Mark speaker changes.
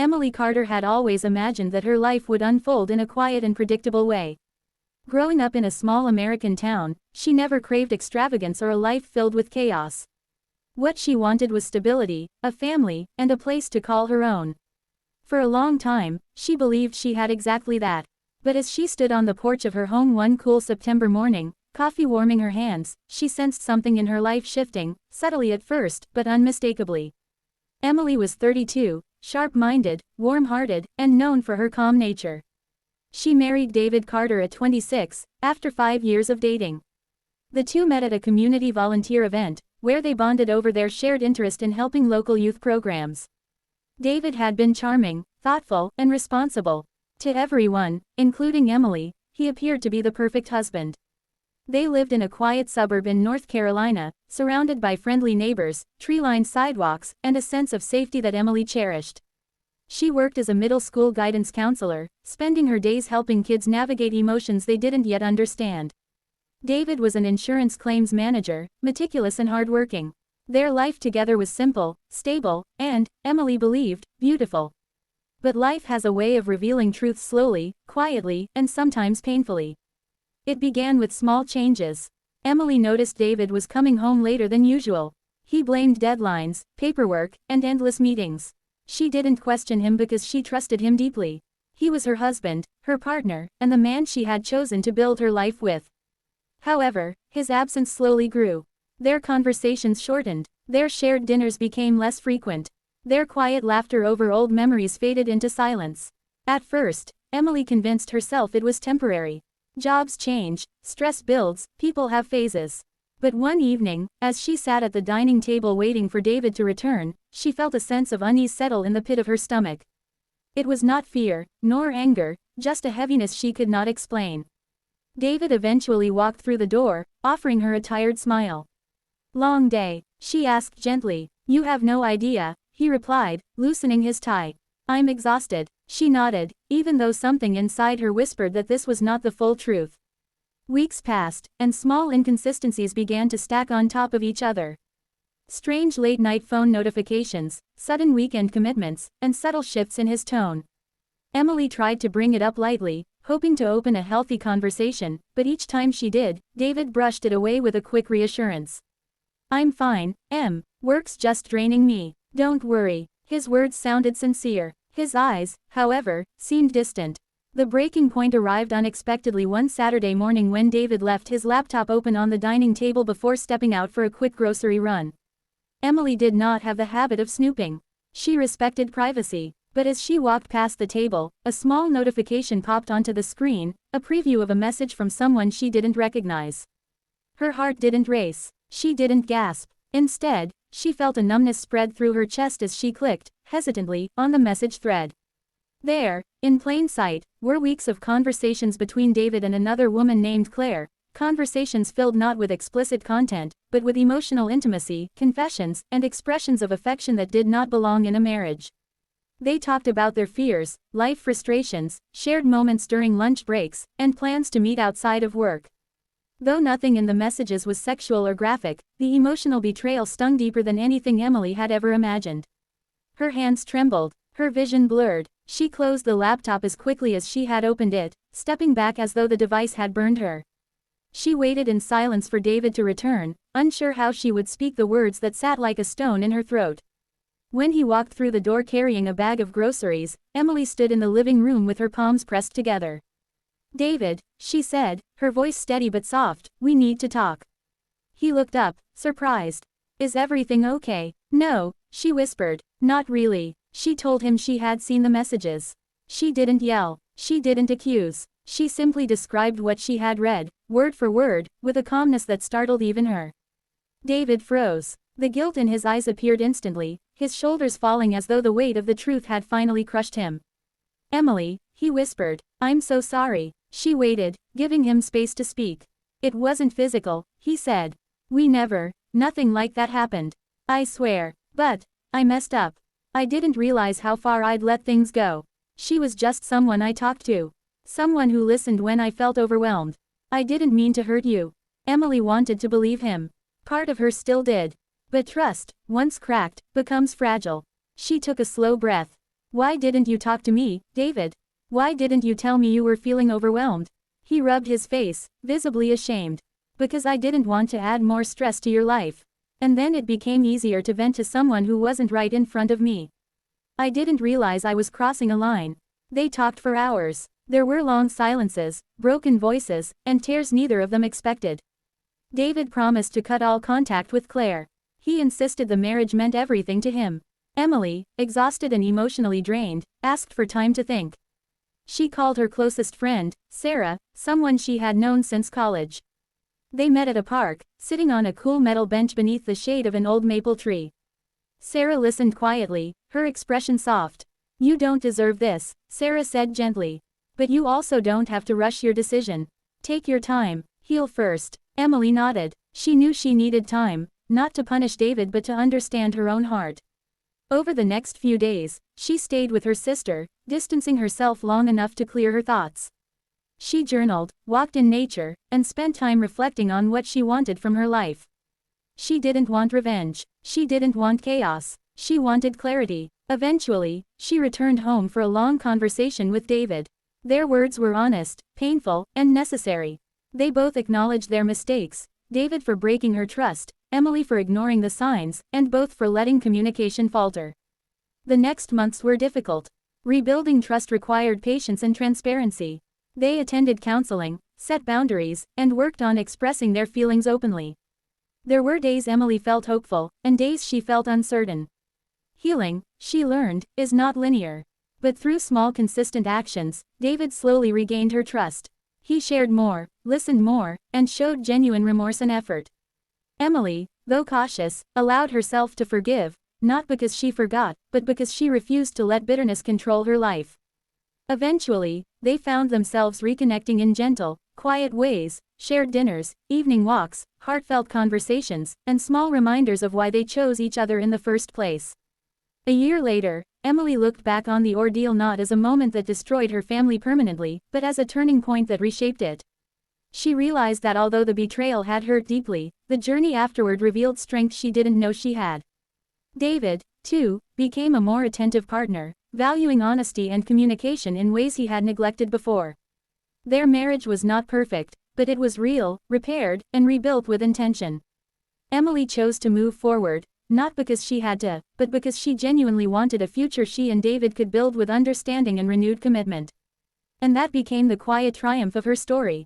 Speaker 1: Emily Carter had always imagined that her life would unfold in a quiet and predictable way. Growing up in a small American town, she never craved extravagance or a life filled with chaos. What she wanted was stability, a family, and a place to call her own. For a long time, she believed she had exactly that. But as she stood on the porch of her home one cool September morning, coffee warming her hands, she sensed something in her life shifting, subtly at first, but unmistakably. Emily was 32, sharp-minded, warm-hearted, and known for her calm nature. She married David Carter at 26, after 5 years of dating. The two met at a community volunteer event, where they bonded over their shared interest in helping local youth programs. David had been charming, thoughtful, and responsible. To everyone, including Emily, he appeared to be the perfect husband. They lived in a quiet suburb in North Carolina, surrounded by friendly neighbors, tree-lined sidewalks, and a sense of safety that Emily cherished. She worked as a middle school guidance counselor, spending her days helping kids navigate emotions they didn't yet understand. David was an insurance claims manager, meticulous and hardworking. Their life together was simple, stable, and, Emily believed, beautiful. But life has a way of revealing truth slowly, quietly, and sometimes painfully. It began with small changes. Emily noticed David was coming home later than usual. He blamed deadlines, paperwork, and endless meetings. She didn't question him because she trusted him deeply. He was her husband, her partner, and the man she had chosen to build her life with. However, his absence slowly grew. Their conversations shortened. Their shared dinners became less frequent. Their quiet laughter over old memories faded into silence. At first, Emily convinced herself it was temporary. Jobs change, stress builds, people have phases. But one evening, as she sat at the dining table waiting for David to return, she felt a sense of unease settle in the pit of her stomach. It was not fear, nor anger, just a heaviness she could not explain. David eventually walked through the door, offering her a tired smile. "Long day?" she asked gently. "You have no idea," he replied, loosening his tie. "I'm exhausted." She nodded, even though something inside her whispered that this was not the full truth. Weeks passed, and small inconsistencies began to stack on top of each other. Strange late-night phone notifications, sudden weekend commitments, and subtle shifts in his tone. Emily tried to bring it up lightly, hoping to open a healthy conversation, but each time she did, David brushed it away with a quick reassurance. "I'm fine, Em. Work's just draining me. Don't worry." His words sounded sincere. His eyes, however, seemed distant. The breaking point arrived unexpectedly one Saturday morning when David left his laptop open on the dining table before stepping out for a quick grocery run. Emily did not have the habit of snooping. She respected privacy. But as she walked past the table, a small notification popped onto the screen, a preview of a message from someone she didn't recognize. Her heart didn't race. She didn't gasp. Instead, she felt a numbness spread through her chest as she clicked, hesitantly, on the message thread. There, in plain sight, were weeks of conversations between David and another woman named Claire, conversations filled not with explicit content, but with emotional intimacy, confessions, and expressions of affection that did not belong in a marriage. They talked about their fears, life frustrations, shared moments during lunch breaks, and plans to meet outside of work. Though nothing in the messages was sexual or graphic, the emotional betrayal stung deeper than anything Emily had ever imagined. Her hands trembled, her vision blurred. She closed the laptop as quickly as she had opened it, stepping back as though the device had burned her. She waited in silence for David to return, unsure how she would speak the words that sat like a stone in her throat. When he walked through the door carrying a bag of groceries, Emily stood in the living room with her palms pressed together. "David," she said, her voice steady but soft, "we need to talk." He looked up, surprised. "Is everything okay?" "No," she whispered. "Not really." She told him she had seen the messages. She didn't yell. She didn't accuse. She simply described what she had read, word for word, with a calmness that startled even her. David froze. The guilt in his eyes appeared instantly, his shoulders falling as though the weight of the truth had finally crushed him. "Emily," he whispered, "I'm so sorry." She waited, giving him space to speak. "It wasn't physical," he said. Nothing like that happened. I swear. But, I messed up. I didn't realize how far I'd let things go. She was just someone I talked to. Someone who listened when I felt overwhelmed. I didn't mean to hurt you." Emily wanted to believe him. Part of her still did. But trust, once cracked, becomes fragile. She took a slow breath. Why didn't you talk to me, David? Why didn't you tell me you were feeling overwhelmed? He rubbed his face, visibly ashamed. Because I didn't want to add more stress to your life. And then it became easier to vent to someone who wasn't right in front of me. I didn't realize I was crossing a line. They talked for hours. There were long silences, broken voices, and tears neither of them expected. David promised to cut all contact with Claire. He insisted the marriage meant everything to him. Emily, exhausted and emotionally drained, asked for time to think. She called her closest friend, Sarah, someone she had known since college. They met at a park, sitting on a cool metal bench beneath the shade of an old maple tree. Sarah listened quietly, her expression soft. You don't deserve this, Sarah said gently. But you also don't have to rush your decision. Take your time, heal first. Emily nodded. She knew she needed time, not to punish David but to understand her own heart. Over the next few days, she stayed with her sister, distancing herself long enough to clear her thoughts. She journaled, walked in nature, and spent time reflecting on what she wanted from her life. She didn't want revenge. She didn't want chaos. She wanted clarity. Eventually, she returned home for a long conversation with David. Their words were honest, painful, and necessary. They both acknowledged their mistakes, David for breaking her trust, Emily for ignoring the signs, and both for letting communication falter. The next months were difficult. Rebuilding trust required patience and transparency. They attended counseling, set boundaries, and worked on expressing their feelings openly. There were days Emily felt hopeful, and days she felt uncertain. Healing, she learned, is not linear. But through small consistent actions, David slowly regained her trust. He shared more, listened more, and showed genuine remorse and effort. Emily, though cautious, allowed herself to forgive, not because she forgot, but because she refused to let bitterness control her life. Eventually, they found themselves reconnecting in gentle, quiet ways, shared dinners, evening walks, heartfelt conversations, and small reminders of why they chose each other in the first place. A year later, Emily looked back on the ordeal not as a moment that destroyed her family permanently, but as a turning point that reshaped it. She realized that although the betrayal had hurt deeply, the journey afterward revealed strength she didn't know she had. David, too, became a more attentive partner, valuing honesty and communication in ways he had neglected before. Their marriage was not perfect, but it was real, repaired, and rebuilt with intention. Emily chose to move forward, not because she had to, but because she genuinely wanted a future she and David could build with understanding and renewed commitment. And that became the quiet triumph of her story.